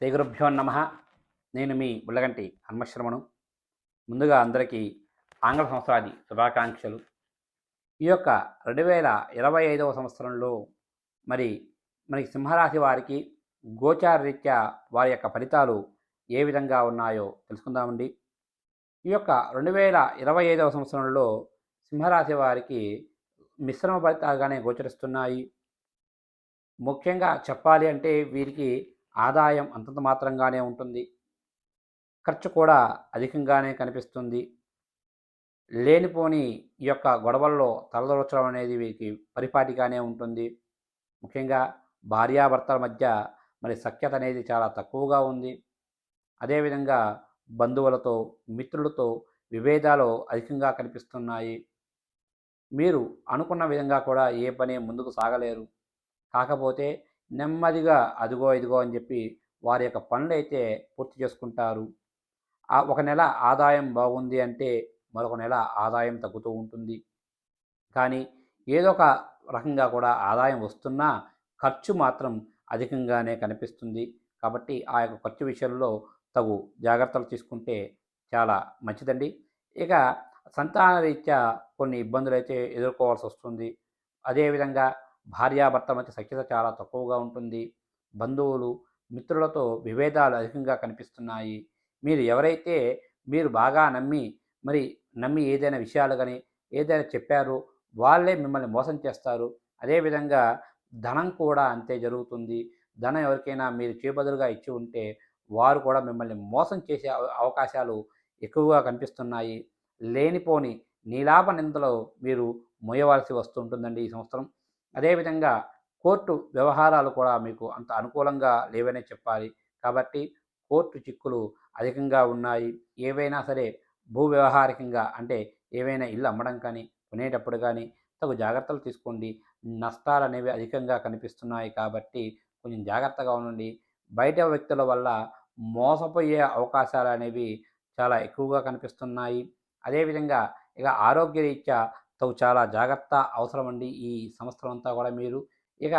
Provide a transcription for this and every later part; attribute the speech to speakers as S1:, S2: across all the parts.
S1: శ్రీ గురుభ్యో నమ. నేను మీ ఉల్లగంటి హన్మశ్రమను. ముందుగా అందరికీ ఆంగ్ల సంవత్సరాది శుభాకాంక్షలు. ఈ యొక్క 2025వ సంవత్సరంలో మరి మనకి సింహరాశి వారికి గోచారరీత్యా వారి యొక్క ఫలితాలు ఏ విధంగా ఉన్నాయో తెలుసుకుందామండి. ఈ యొక్క 2025వ సంవత్సరంలో సింహరాశి వారికి మిశ్రమ ఫలితాలుగానే గోచరిస్తున్నాయి. ముఖ్యంగా చెప్పాలి అంటే వీరికి ఆదాయం అంతంత మాత్రంగానే ఉంటుంది. ఖర్చు కూడా అధికంగానే కనిపిస్తుంది. లేనిపోని ఈ యొక్క గొడవల్లో తలదూర్చడం అనేది వీరికి పరిపాటిగానే ఉంటుంది. ముఖ్యంగా భార్యాభర్తల మధ్య మరి సఖ్యత అనేది చాలా తక్కువగా ఉంది. అదేవిధంగా బంధువులతో, మిత్రులతో విభేదాలు అధికంగా కనిపిస్తున్నాయి. మీరు అనుకున్న విధంగా కూడా ఏ పని ముందుకు సాగలేరు. కాకపోతే నెమ్మదిగా అదిగో ఇదిగో అని చెప్పి వారి యొక్క పనులైతే పూర్తి చేసుకుంటారు. ఒక నెల ఆదాయం బాగుంది అంటే మరొక నెల ఆదాయం తగ్గుతూ ఉంటుంది. కానీ ఏదో ఒక రకంగా కూడా ఆదాయం వస్తున్నా ఖర్చు మాత్రం అధికంగానే కనిపిస్తుంది. కాబట్టి ఆ యొక్క ఖర్చు విషయంలో తగు జాగ్రత్తలు తీసుకుంటే చాలా మంచిదండి. ఇక సంతాన రీత్యా కొన్ని ఇబ్బందులైతే ఎదుర్కోవాల్సి వస్తుంది. అదేవిధంగా భార్యాభర్త మధ్య సఖ్యత చాలా తక్కువగా ఉంటుంది. బంధువులు, మిత్రులతో విభేదాలు అధికంగా కనిపిస్తున్నాయి. మీరు బాగా నమ్మి ఏదైనా విషయాలు కానీ ఏదైనా చెప్పారో వాళ్ళే మిమ్మల్ని మోసం చేస్తారు. అదేవిధంగా ధనం కూడా అంతే జరుగుతుంది. ధనం ఎవరికైనా మీరు చేబదులుగా ఇచ్చి ఉంటే వారు కూడా మిమ్మల్ని మోసం చేసే అవకాశాలు ఎక్కువగా కనిపిస్తున్నాయి. లేనిపోని నీలాభ నిందలు మీరు మోయవలసి వస్తుంటుందండి ఈ సంవత్సరం. అదేవిధంగా కోర్టు వ్యవహారాలు కూడా మీకు అంత అనుకూలంగా లేవనే చెప్పాలి. కాబట్టి కోర్టు చిక్కులు అధికంగా ఉన్నాయి. ఏవైనా సరే భూ వ్యవహారికంగా అంటే ఏవైనా ఇల్లు అమ్మడం కానీ, కొనేటప్పుడు కానీ తగు జాగ్రత్తలు తీసుకోండి. నష్టాలనేవి అధికంగా కనిపిస్తున్నాయి కాబట్టి కొంచెం జాగ్రత్తగా ఉండండి. బయట వ్యక్తుల వల్ల మోసపోయే అవకాశాలనేవి చాలా ఎక్కువగా కనిపిస్తున్నాయి. అదేవిధంగా ఇక ఆరోగ్యరీత్యా చాలా జాగ్రత్త అవసరమండి ఈ సంవత్సరం అంతా కూడా మీరు. ఇక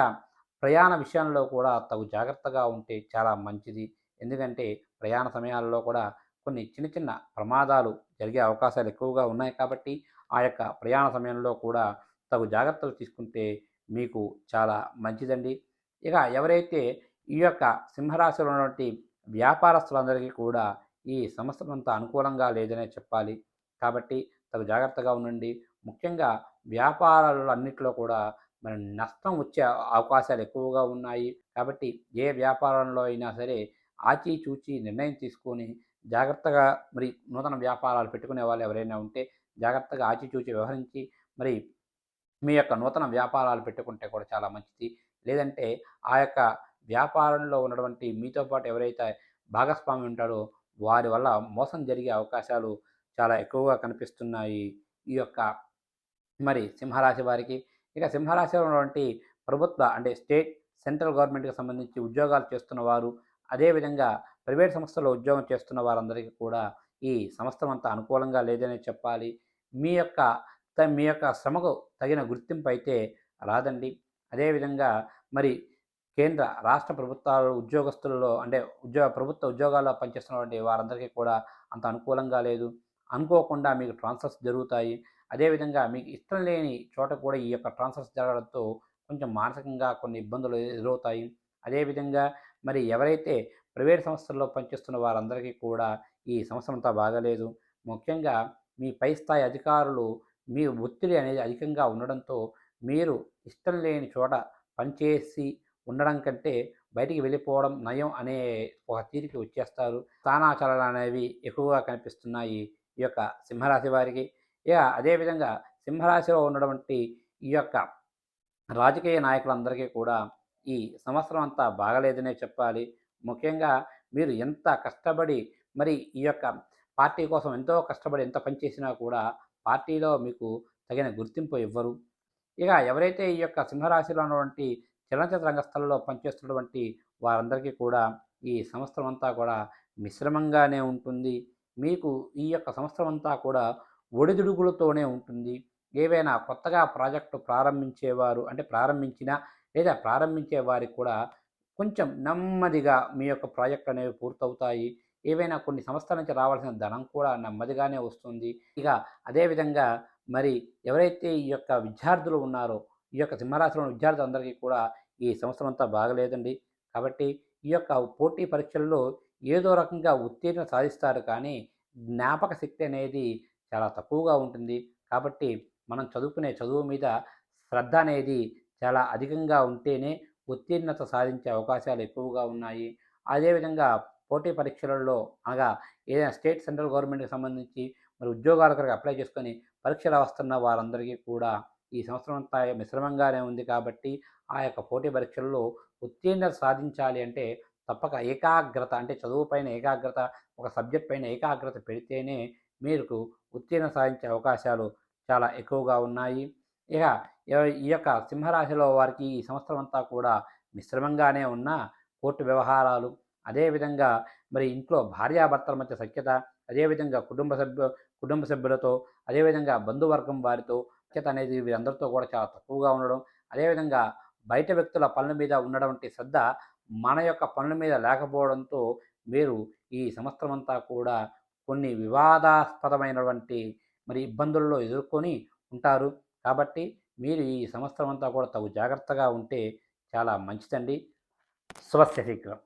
S1: ప్రయాణ విషయంలో కూడా తగు జాగ్రత్తగా ఉంటే చాలా మంచిది. ఎందుకంటే ప్రయాణ సమయాల్లో కూడా కొన్ని చిన్న చిన్న ప్రమాదాలు జరిగే అవకాశాలు ఎక్కువగా ఉన్నాయి కాబట్టి ఆ యొక్క ప్రయాణ సమయంలో కూడా తగు జాగ్రత్తలు తీసుకుంటే మీకు చాలా మంచిదండి. ఇక ఎవరైతే ఈ యొక్క సింహరాశిలో ఉన్నటువంటి వ్యాపారస్తులందరికీ కూడా ఈ సంవత్సరం అంతా అనుకూలంగా లేదనే చెప్పాలి. కాబట్టి తగు జాగ్రత్తగా ఉండండి. ముఖ్యంగా వ్యాపారాలన్నిటిలో కూడా మరి నష్టం వచ్చే అవకాశాలు ఎక్కువగా ఉన్నాయి. కాబట్టి ఏ వ్యాపారంలో అయినా సరే ఆచితూచి నిర్ణయం తీసుకొని జాగ్రత్తగా మరి నూతన వ్యాపారాలు పెట్టుకునే వాళ్ళు ఎవరైనా ఉంటే జాగ్రత్తగా ఆచితూచి వ్యవహరించి మరి మీ యొక్క నూతన వ్యాపారాలు పెట్టుకుంటే కూడా చాలా మంచిది. లేదంటే ఆ యొక్క వ్యాపారంలో ఉన్నటువంటి మీతో పాటు ఎవరైతే భాగస్వామి ఉంటాడో వారి వల్ల మోసం జరిగే అవకాశాలు చాలా ఎక్కువగా కనిపిస్తున్నాయి ఈ యొక్క మరి సింహరాశి వారికి. ఇక సింహరాశిలో ఉన్నటువంటి ప్రభుత్వ అంటే స్టేట్, సెంట్రల్ గవర్నమెంట్‌కి సంబంధించి ఉద్యోగాలు చేస్తున్న వారు, అదేవిధంగా ప్రైవేట్ సంస్థలో ఉద్యోగం చేస్తున్న వారందరికీ కూడా ఈ సంవత్సరం అంతా అనుకూలంగా లేదనే చెప్పాలి. మీ యొక్క మీ యొక్క శ్రమకు తగిన గుర్తింపు అయితే రాదండి. అదేవిధంగా మరి కేంద్ర, రాష్ట్ర ప్రభుత్వాలు ఉద్యోగస్తులలో అంటే ప్రభుత్వ ఉద్యోగాల్లో పనిచేస్తున్నటువంటి వారందరికీ కూడా అంత అనుకూలంగా లేదు. అనుకోకుండా మీకు ట్రాన్స్‌ఫర్స్ జరుగుతాయి. అదేవిధంగా మీకు ఇష్టం లేని చోట కూడా ఈ యొక్క ట్రాన్స్‌ఫర్స్ జరగడంతో కొంచెం మానసికంగా కొన్ని ఇబ్బందులు ఎదురవుతాయి. అదేవిధంగా మరి ఎవరైతే ప్రైవేట్ సంస్థల్లో పనిచేస్తున్న వారందరికీ కూడా ఈ సంవత్సరం అంతా బాగాలేదు. ముఖ్యంగా మీ పై స్థాయి అధికారులు మీ ఒత్తిడి అనేది అధికంగా ఉండడంతో మీరు ఇష్టం లేని చోట పనిచేసి ఉండడం కంటే బయటికి వెళ్ళిపోవడం నయం అనే ఒక తీరుకి వచ్చేస్తారు. స్థానాచలనాలు అనేవి ఎక్కువగా కనిపిస్తున్నాయి ఈ యొక్క సింహరాశి వారికి. ఇక అదేవిధంగా సింహరాశిలో ఉన్నటువంటి ఈ యొక్క రాజకీయ నాయకులందరికీ కూడా ఈ సంవత్సరం అంతా బాగలేదనే చెప్పాలి. ముఖ్యంగా మీరు ఎంత కష్టపడి మరి ఈ యొక్క పార్టీ కోసం ఎంతో కష్టపడి ఎంత పని చేసినా కూడా పార్టీలో మీకు తగిన గుర్తింపు ఇవ్వరు. ఇక ఎవరైతే ఈ యొక్క సింహరాశిలో ఉన్నటువంటి చలనచిత్ర రంగస్థలంలో పనిచేస్తున్నటువంటి వారందరికీ కూడా ఈ సంవత్సరం అంతా కూడా మిశ్రమంగానే ఉంటుంది. మీకు ఈ యొక్క సంవత్సరం అంతా కూడా ఒడిదుడుకులతోనే ఉంటుంది. ఏవైనా కొత్తగా ప్రాజెక్టు ప్రారంభించేవారు అంటే ప్రారంభించినా లేదా ప్రారంభించే వారికి కూడా కొంచెం నెమ్మదిగా మీ యొక్క ప్రాజెక్ట్ అనేవి పూర్తవుతాయి. ఏవైనా కొన్ని సంస్థల నుంచి రావాల్సిన ధనం కూడా నెమ్మదిగానే వస్తుంది. ఇక అదే విధంగా మరి ఎవరైతే ఈ యొక్క విద్యార్థులు ఉన్నారో, ఈ యొక్క సింహరాశిలోని విద్యార్థులందరికీ కూడా ఈ సంవత్సరం అంతా బాగలేదండి. కాబట్టి ఈ యొక్క పోటీ పరీక్షల్లో ఏదో రకంగా ఉత్తీర్ణత సాధిస్తారు కానీ, జ్ఞాపక శక్తి అనేది చాలా తక్కువగా ఉంటుంది. కాబట్టి మనం చదువుకునే చదువు మీద శ్రద్ధ అనేది చాలా అధికంగా ఉంటేనే ఉత్తీర్ణత సాధించే అవకాశాలు ఎక్కువగా ఉన్నాయి. అదేవిధంగా పోటీ పరీక్షలలో అనగా ఏదైనా స్టేట్, సెంట్రల్ గవర్నమెంట్‌కి సంబంధించి మరి ఉద్యోగాల కొరకు అప్లై చేసుకొని పరీక్షలు రాస్తున్న వారందరికీ కూడా ఈ సంవత్సరం అంతా మిశ్రమంగానే ఉంది కాబట్టి, ఆ యొక్క పోటీ పరీక్షల్లో ఉత్తీర్ణత సాధించాలి అంటే తప్పక ఏకాగ్రత అంటే చదువు పైన ఏకాగ్రత, ఒక సబ్జెక్ట్ పైన ఏకాగ్రత పెడితేనే మీకు ఉత్తీర్ణత సాధించే అవకాశాలు చాలా ఎక్కువగా ఉన్నాయి. ఇక ఈ యొక్క సింహరాశిలో వారికి ఈ సంవత్సరం అంతా కూడా మిశ్రమంగానే ఉన్న కోర్టు వ్యవహారాలు, అదేవిధంగా మరి ఇంట్లో భార్యాభర్తల మధ్య సఖ్యత, అదేవిధంగా కుటుంబ సభ్యులతో, అదేవిధంగా బంధువర్గం వారితో సఖ్యత అనేది వీరందరితో కూడా చాలా తక్కువగా ఉండడం, అదేవిధంగా బయట వ్యక్తుల పనుల మీద ఉన్నటువంటి శ్రద్ధ మన యొక్క పనుల మీద లేకపోవడంతో మీరు ఈ సంవత్సరం అంతా కూడా కొన్ని వివాదాస్పదమైనటువంటి మరి ఇబ్బందుల్లో ఎదుర్కొని ఉంటారు. కాబట్టి మీరు ఈ సంవత్సరం అంతా కూడా తగు జాగ్రత్తగా ఉంటే చాలా మంచిదండి. శుభస్య శీఘ్రం.